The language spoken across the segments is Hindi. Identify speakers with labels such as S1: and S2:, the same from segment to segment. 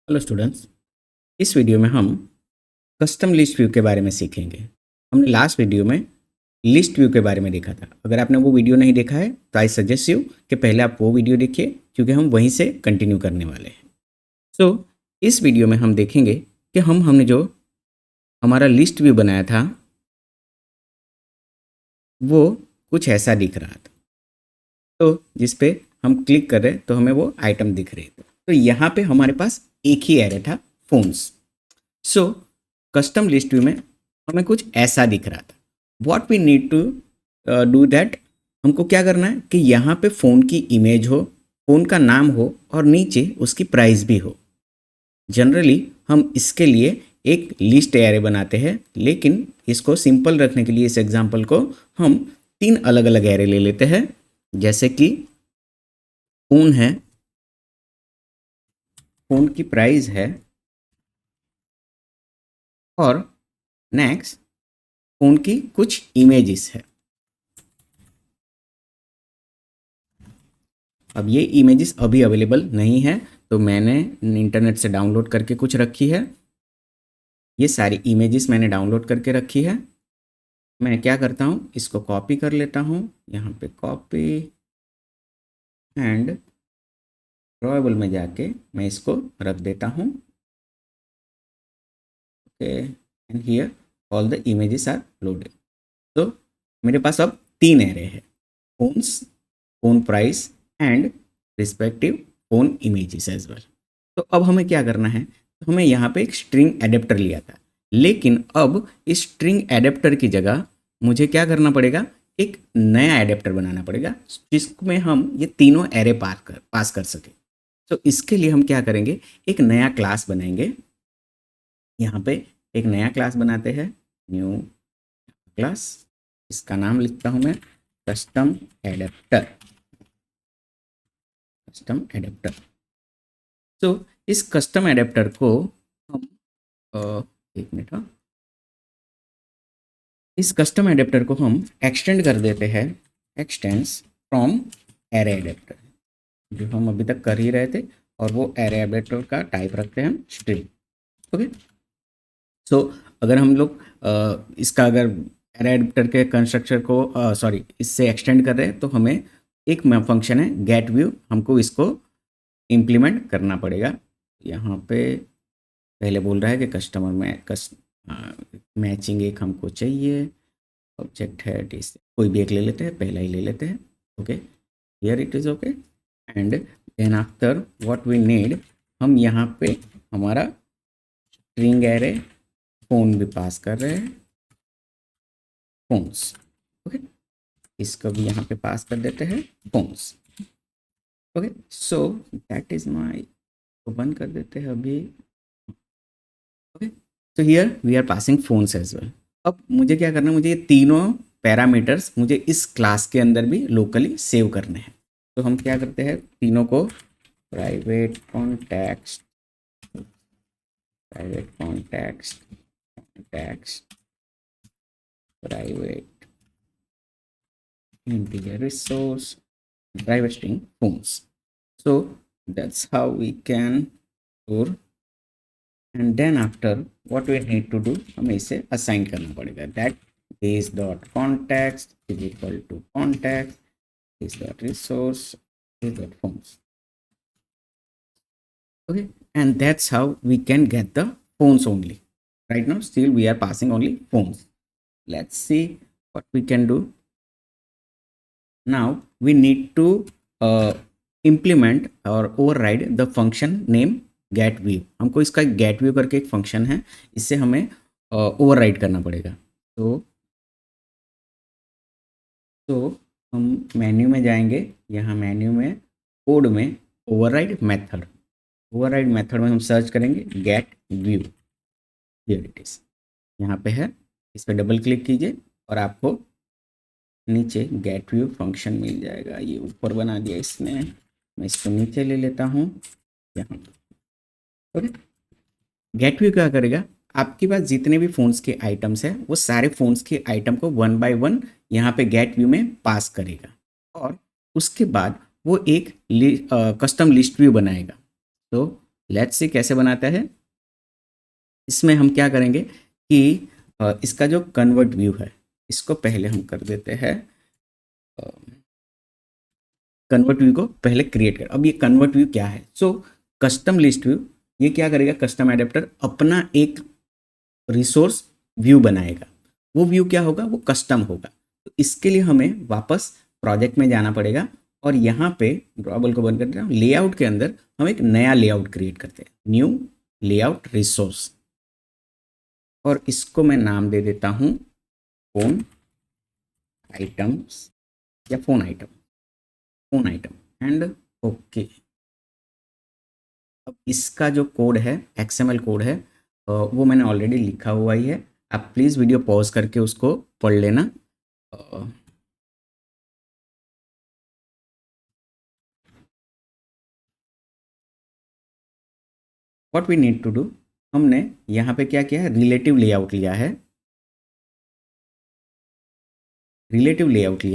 S1: Hello students. इस वीडियो में हम कस्टम लिस्ट व्यू के बारे में सीखेंगे। हमने लास्ट वीडियो में लिस्ट व्यू के बारे में देखा था। अगर आपने वो वीडियो नहीं देखा है तो आई सजेस्ट यू कि पहले आप वो वीडियो देखिए, क्योंकि हम वहीं से कंटिन्यू करने वाले हैं। सो इस वीडियो में हम देखेंगे कि हमने जो हमारा लिस्ट व्यू बनाया था वो कुछ ऐसा दिख रहा था। तो जिस पे हम क्लिक कर रहे तो हमें वो आइटम दिख रहे थे। तो यहाँ पे हमारे पास एक ही एरे था, phones. So custom list view में हमें कुछ ऐसा दिख रहा था। What we need to do that, हमको क्या करना है कि यहाँ पे फ़ोन की इमेज हो, फ़ोन का नाम हो और नीचे उसकी प्राइस भी हो। जनरली हम इसके लिए एक लिस्ट एरे बनाते हैं, लेकिन इसको सिंपल रखने के लिए इस एग्जांपल को हम 3 अलग अलग एरे ले लेते हैं। जैसे कि फ़ोन है, फ़ोन की प्राइस है, और नेक्स्ट फ़ोन की कुछ इमेजेस है। अब ये इमेजेस अभी अवेलेबल नहीं है, तो मैंने इंटरनेट से डाउनलोड करके कुछ रखी है। ये सारी इमेजेस मैंने डाउनलोड करके रखी है। मैं क्या करता हूँ, इसको कॉपी कर लेता हूँ, यहाँ पे कॉपी एंड ड्रॉएबल में जाके मैं इसको रख देता हूँ। Okay, and here all the images are loaded. तो मेरे पास अब 3 एरे है, phones, phone price and respective phone images as well. तो अब हमें क्या करना है, तो हमें यहाँ पे एक स्ट्रिंग एडेप्टर लिया था, लेकिन अब इस स्ट्रिंग एडेप्टर की जगह मुझे क्या करना पड़ेगा, एक नया एडेप्टर बनाना पड़ेगा जिसमें हम ये तीनों एरे पास कर सके। तो इसके लिए हम क्या करेंगे, एक नया क्लास बनाएंगे। यहाँ पे एक नया क्लास बनाते हैं, न्यू क्लास। इसका नाम लिखता हूँ मैं कस्टम एडेप्टर। Custom adapter. तो इस कस्टम एडेप्टर को हम एक मिनट, हाँ, इस कस्टम एडेप्टर को हम एक्सटेंड कर देते हैं, एक्सटेंड्स फ्रॉम एरे एडेप्टर, जो हम अभी तक कर ही रहे थे। और वो एरे एडेप्टर का टाइप रखते हैं हम स्ट्रिंग। ओके, सो अगर हम लोग इसका अगर एरे एडेप्टर के कंस्ट्रक्चर को सॉरी इससे एक्सटेंड कर रहे हैं, तो हमें एक फंक्शन है गेट व्यू, हमको इसको इम्प्लीमेंट करना पड़ेगा। यहाँ पे पहले बोल रहा है कि कस्टमर में मैचिंग एक हमको चाहिए, ऑब्जेक्ट है कोई भी एक ले लेते हैं, पहला ही ले लेते हैं। Okay, here it is okay. And then after what we need, हम यहाँ पे हमारा स्ट्रिंग एरे फोन भी पास कर रहे हैं, फोन्स। ओके, इसको भी यहाँ पे पास कर देते हैं, phones. Okay, so that is my, तो बंद कर देते हैं अभी। ओके, तो here we are passing phones as well. अब मुझे क्या करना है, मुझे ये तीनों पैरामीटर्स मुझे इस क्लास के अंदर भी लोकली सेव करने हैं। तो हम क्या करते हैं, तीनों को private contacts, private contacts, contacts, private integer resource, private string phones. So that's how we can store। and then after what we need to do, हमें इसे assign करना पड़ेगा, that this dot context is equal to context, this dot resource, this dot phones। okay, and that's how we can get the phones only. Right now still we are passing only phones. Let's see what we can do. Now we need to implement or override the function name get view। हमको इसका get view करके एक फंक्शन है, इससे हमें ओवरराइड करना पड़ेगा। तो हम मेन्यू में जाएंगे, यहाँ मेन्यू में कोड में ओवरराइड मेथड, ओवरराइड मेथड में हम सर्च करेंगे gate view. Here it is, यहाँ पे है, इस पर डबल क्लिक कीजिए और आपको नीचे गेट व्यू फंक्शन मिल जाएगा। ये ऊपर बना दिया इसने, मैं इसको नीचे ले लेता हूँ यहाँ। ओके, गेट व्यू क्या करेगा, आपके पास जितने भी फ़ोन्स के आइटम्स हैं वो सारे फ़ोन्स के आइटम को वन बाय वन यहाँ पे गेट व्यू में पास करेगा, और उसके बाद वो एक कस्टम लिस्ट व्यू बनाएगा। तो लेट्स सी कैसे बनाता है। इसमें हम क्या करेंगे कि इसका जो कन्वर्ट व्यू है इसको पहले हम कर देते हैं, कन्वर्ट व्यू को पहले क्रिएट कर। अब ये कन्वर्ट व्यू क्या है? सो कस्टम लिस्ट व्यू, ये क्या करेगा, कस्टम एडेप्टर अपना एक रिसोर्स व्यू बनाएगा। वो व्यू क्या होगा, वो कस्टम होगा। तो इसके लिए हमें वापस प्रोजेक्ट में जाना पड़ेगा और यहाँ पे ड्रॉबल को बंद कर देना। लेआउट के अंदर हम एक नया लेआउट क्रिएट करते हैं, न्यू लेआउट रिसोर्स, और इसको मैं नाम दे देता हूँ फोन आइटम्स या फोन आइटम एंड ओके। अब इसका जो कोड है, XML कोड है, वो मैंने ऑलरेडी लिखा हुआ ही है। आप प्लीज़ वीडियो पॉज करके उसको पढ़ लेना। What we need to do, हमने यहाँ पे क्या किया है, रिलेटिव लेआउट लिया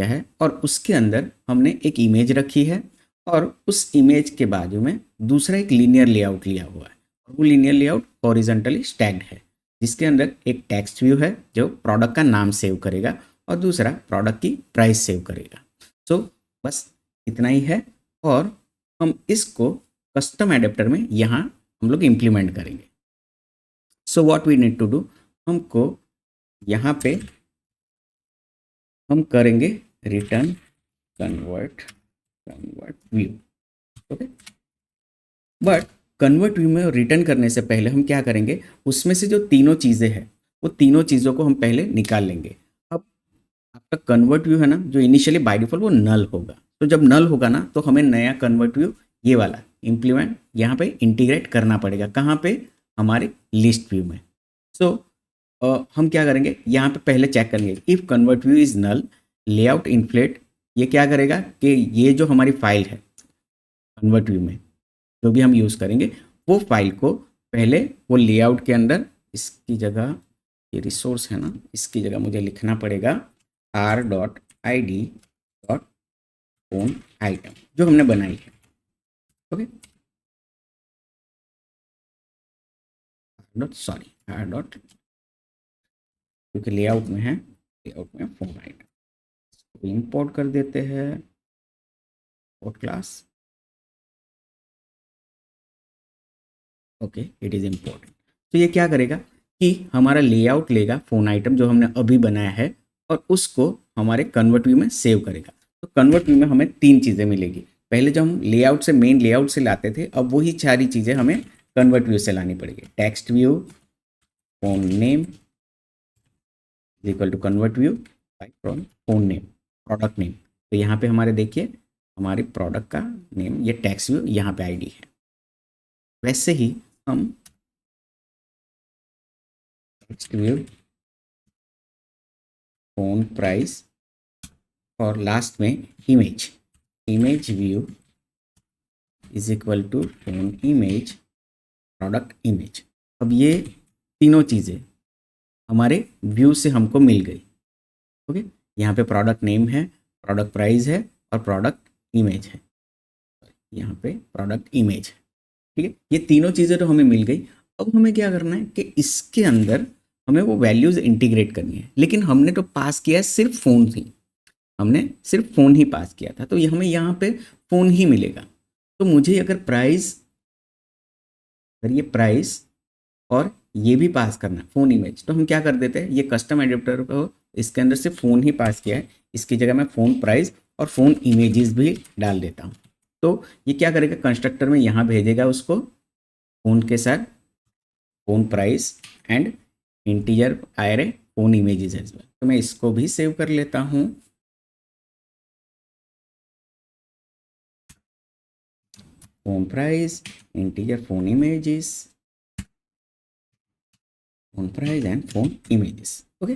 S1: है, और उसके अंदर हमने एक इमेज रखी है और उस इमेज के बाजू में दूसरा एक लीनियर लेआउट लिया हुआ है। और वो लीनियर लेआउट हॉरिजॉन्टली स्टैक्ड है, जिसके अंदर एक टेक्स्ट व्यू है जो प्रोडक्ट का नाम सेव करेगा और दूसरा प्रोडक्ट की प्राइस सेव करेगा। सो बस इतना ही है, और हम इसको कस्टम एडेप्टर में यहाँ हम लोग इम्प्लीमेंट करेंगे। So what we need to do, हमको यहाँ पे हम करेंगे return convert view, okay. But convert view में रिटर्न करने से पहले हम क्या करेंगे, उसमें से जो तीनों चीज़ें हैं वो तीनों चीज़ों को हम पहले निकाल लेंगे। अब आपका कन्वर्ट व्यू है ना, जो इनिशियली बाय डिफॉल्ट वो नल होगा, तो जब नल होगा ना तो हमें नया कन्वर्ट व्यू ये वाला इम्प्लीमेंट यहाँ पे इंटीग्रेट करना पड़ेगा। कहाँ पे, हमारे लिस्ट व्यू में। सो हम क्या करेंगे, यहाँ पे पहले चेक करेंगे if convert view is null layout inflate. ये क्या करेगा कि ये जो हमारी फाइल है कन्वर्ट व्यू में जो भी हम यूज़ करेंगे, वो फाइल को पहले वो लेआउट के अंदर, इसकी जगह ये रिसोर्स है ना, इसकी जगह मुझे लिखना पड़ेगा r.id.phone आइटम जो हमने बनाई है, ओके। सॉरी r डॉट, क्योंकि लेआउट में है, लेआउट में फोन आइटम, इसको इंपोर्ट कर देते हैं और class, okay, it is important. तो ये क्या करेगा कि हमारा लेआउट लेगा फोन आइटम जो हमने अभी बनाया है और उसको हमारे कन्वर्ट व्यू में सेव करेगा। तो कन्वर्ट व्यू में हमें तीन चीज़ें मिलेगी। पहले जब हम लेआउट से, मेन लेआउट से लाते थे, अब वही सारी चीज़ें हमें कन्वर्ट व्यू से लानी पड़ेगी। Text view, phone name equal to convert view by from phone name, product name. तो यहाँ पे हमारे देखिए हमारे प्रोडक्ट का नेम, ये टेक्स्ट व्यू, यहाँ पे आईडी है। वैसे ही हम टेक्स्ट व्यू, फोन प्राइस और लास्ट में image view is equal to phone image product image. अब ये तीनों चीज़ें हमारे व्यू से हमको मिल गई, ओके। यहाँ पे प्रोडक्ट नेम है, प्रोडक्ट प्राइस है और प्रोडक्ट इमेज है, यहाँ पे प्रोडक्ट इमेज है, ठीक है। ये तीनों चीज़ें तो हमें मिल गई। अब हमें क्या करना है कि इसके अंदर हमें वो वैल्यूज़ इंटीग्रेट करनी है, लेकिन हमने तो पास किया है सिर्फ फ़ोन ही, हमने सिर्फ फ़ोन ही पास किया था, तो ये हमें यहाँ पे फ़ोन ही मिलेगा। तो मुझे अगर ये प्राइस और ये भी पास करना है फ़ोन इमेज, तो हम क्या कर देते हैं, ये कस्टम एडेप्टर को इसके अंदर से फ़ोन ही पास किया है, इसकी जगह मैं फ़ोन प्राइस और फ़ोन इमेजेस भी डाल देता हूँ। तो ये क्या करेगा, कंस्ट्रक्टर में यहाँ भेजेगा उसको फ़ोन के साथ phone price and integer array phone images as well. तो मैं इसको भी सेव कर लेता हूँ। Phone price, integer phone images, phone price and phone images, okay.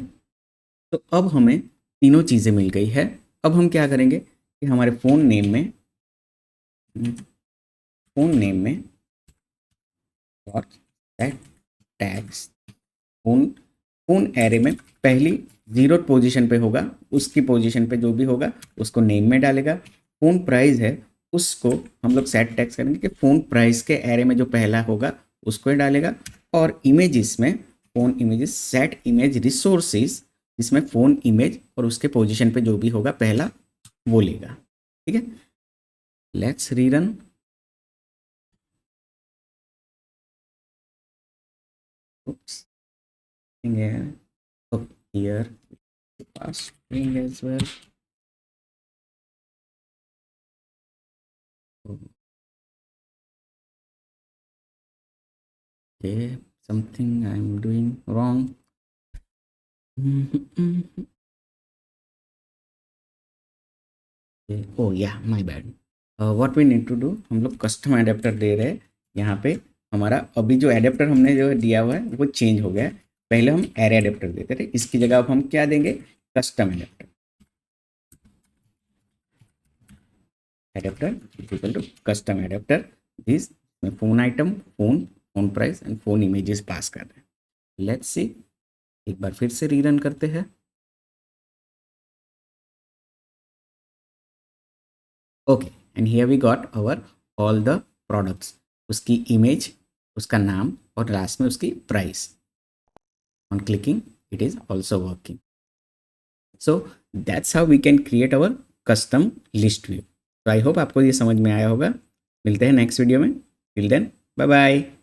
S1: तो अब हमें तीनों चीज़ें मिल गई है। अब हम क्या करेंगे कि हमारे फोन नेम में और टैग्स फोन एरे में पहली 0 पोजीशन पे होगा, उसकी पोजीशन पे जो भी होगा उसको नेम में डालेगा। फोन प्राइस है उसको हम लोग सेट टैग्स करेंगे कि फ़ोन प्राइस के एरे में जो पहला होगा उसको ही डालेगा, और इमेजेस में phone images set image resources, जिसमें फ़ोन इमेज और उसके पोजीशन पे जो भी होगा पहला वो लेगा। ठीक है, let's rerun. oops here, oh, here pass string as well. Okay, something I'm doing wrong. Oh yeah, my bad. What we need to do, हम लोग कस्टम एडेप्टर दे रहे हैं यहाँ पे। हमारा अभी जो एडेप्टर हमने जो दिया हुआ है वो चेंज हो गया है। पहले हम एरे एडेप्टर देते थे, इसकी जगह अब हम क्या देंगे, custom adapter. Adapter equal to custom adapter this, phone item, phone, phone price and phone images pass कर रहे हैं। लेट्स सी, एक बार फिर से रीरन करते हैं। Okay, and here we got our all the products, उसकी इमेज, उसका नाम और लास्ट में उसकी price. On clicking it is also working. So that's how we can create our custom list view. तो आई होप आपको ये समझ में आया होगा। मिलते हैं नेक्स्ट वीडियो में। Till then, bye bye.